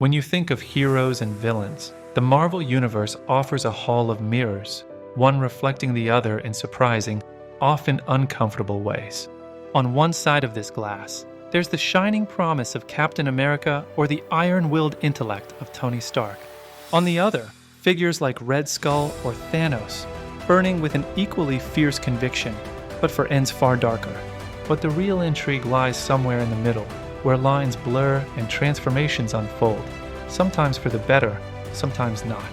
When you think of heroes and villains, the Marvel Universe offers a hall of mirrors, one reflecting the other in surprising, often uncomfortable ways. On one side of this glass, there's the shining promise of Captain America or the iron-willed intellect of Tony Stark. On the other, figures like Red Skull or Thanos, burning with an equally fierce conviction, but for ends far darker. But the real intrigue lies somewhere in the middle, where lines blur and transformations unfold, sometimes for the better, sometimes not.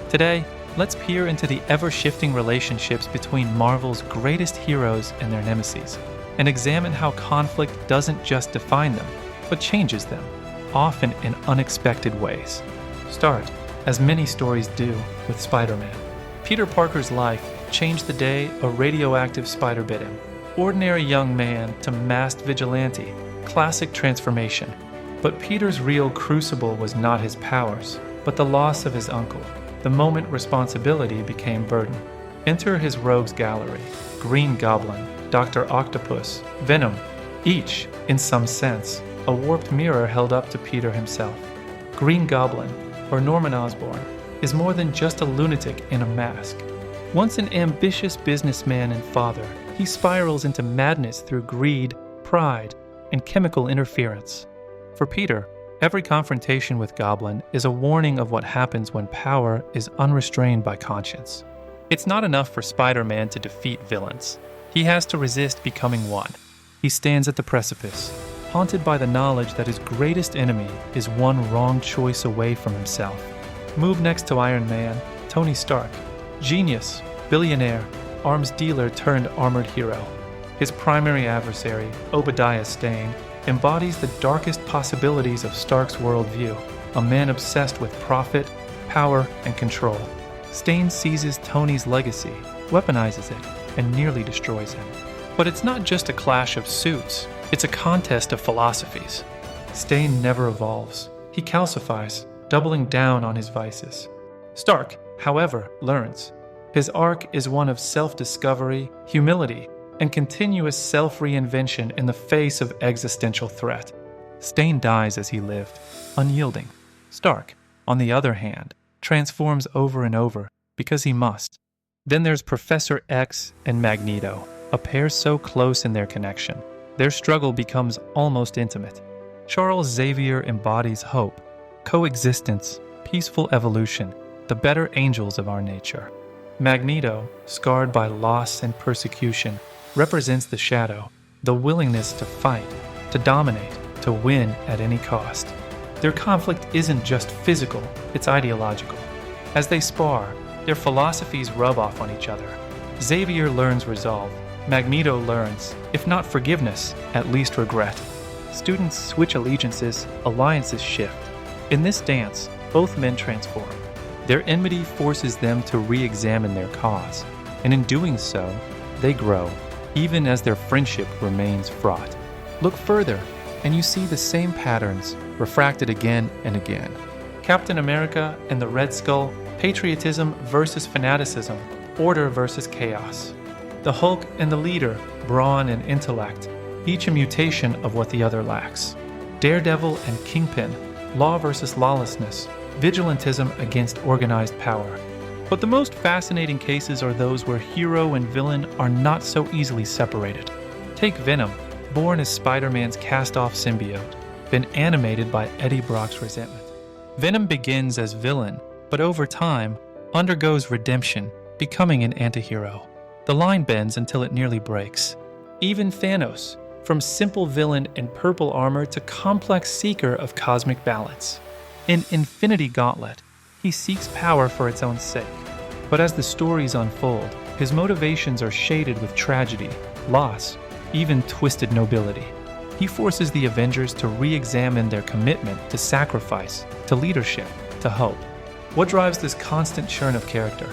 Today, let's peer into the ever-shifting relationships between Marvel's greatest heroes and their nemeses, and examine how conflict doesn't just define them, but changes them, often in unexpected ways. Start, as many stories do, with Spider-Man. Peter Parker's life changed the day a radioactive spider bit him. Ordinary young man to masked vigilante, classic transformation. But Peter's real crucible was not his powers, but the loss of his uncle. The moment responsibility became burden. Enter his rogues gallery: Green Goblin, Dr. Octopus, Venom, each, in some sense, a warped mirror held up to Peter himself. Green Goblin, or Norman Osborn, is more than just a lunatic in a mask. Once an ambitious businessman and father, he spirals into madness through greed, pride, and chemical interference. For Peter, every confrontation with Goblin is a warning of what happens when power is unrestrained by conscience. It's not enough for Spider-Man to defeat villains. He has to resist becoming one. He stands at the precipice, haunted by the knowledge that his greatest enemy is one wrong choice away from himself. Move next to Iron Man, Tony Stark. Genius, billionaire, arms dealer turned armored hero. His primary adversary, Obadiah Stane, embodies the darkest possibilities of Stark's worldview, a man obsessed with profit, power, and control. Stane seizes Tony's legacy, weaponizes it, and nearly destroys him. But it's not just a clash of suits, it's a contest of philosophies. Stane never evolves. He calcifies, doubling down on his vices. Stark, however, learns. His arc is one of self-discovery, humility, and continuous self-reinvention in the face of existential threat. Stane dies as he lived, unyielding. Stark, on the other hand, transforms over and over because he must. Then there's Professor X and Magneto, a pair so close in their connection. Their struggle becomes almost intimate. Charles Xavier embodies hope, coexistence, peaceful evolution, the better angels of our nature. Magneto, scarred by loss and persecution, represents the shadow, the willingness to fight, to dominate, to win at any cost. Their conflict isn't just physical, it's ideological. As they spar, their philosophies rub off on each other. Xavier learns resolve. Magneto learns, if not forgiveness, at least regret. Students switch allegiances, alliances shift. In this dance, both men transform. Their enmity forces them to re-examine their cause, and in doing so, they grow, even as their friendship remains fraught. Look further, and you see the same patterns refracted again and again. Captain America and the Red Skull, patriotism versus fanaticism, order versus chaos. The Hulk and the leader, brawn and intellect, each a mutation of what the other lacks. Daredevil and Kingpin, law versus lawlessness, vigilantism against organized power. But the most fascinating cases are those where hero and villain are not so easily separated. Take Venom, born as Spider-Man's cast-off symbiote, been animated by Eddie Brock's resentment. Venom begins as villain, but over time, undergoes redemption, becoming an antihero. The line bends until it nearly breaks. Even Thanos, from simple villain in purple armor to complex seeker of cosmic balance. In Infinity Gauntlet, he seeks power for its own sake. But as the stories unfold, his motivations are shaded with tragedy, loss, even twisted nobility. He forces the Avengers to re-examine their commitment to sacrifice, to leadership, to hope. What drives this constant churn of character?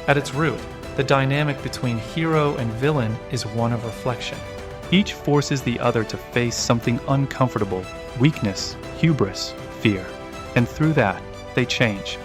At its root, the dynamic between hero and villain is one of reflection. Each forces the other to face something uncomfortable, weakness, hubris, fear. And through that, they change.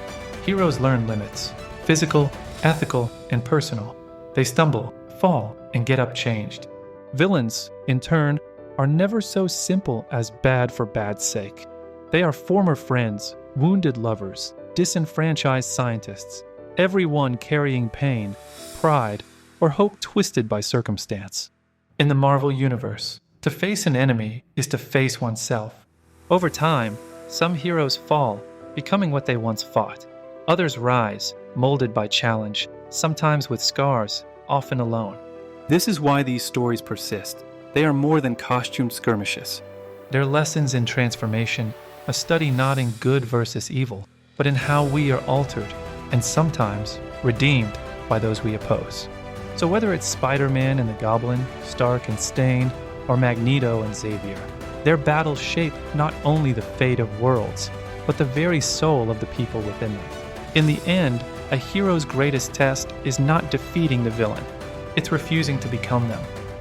Heroes learn limits, physical, ethical, and personal. They stumble, fall, and get up changed. Villains, in turn, are never so simple as bad for bad's sake. They are former friends, wounded lovers, disenfranchised scientists, everyone carrying pain, pride, or hope twisted by circumstance. In the Marvel Universe, to face an enemy is to face oneself. Over time, some heroes fall, becoming what they once fought. Others rise, molded by challenge, sometimes with scars, often alone. This is why these stories persist. They are more than costumed skirmishes. They're lessons in transformation, a study not in good versus evil, but in how we are altered, and sometimes redeemed by those we oppose. So whether it's Spider-Man and the Goblin, Stark and Stain, or Magneto and Xavier, their battles shape not only the fate of worlds, but the very soul of the people within them. In the end, a hero's greatest test is not defeating the villain, it's refusing to become them.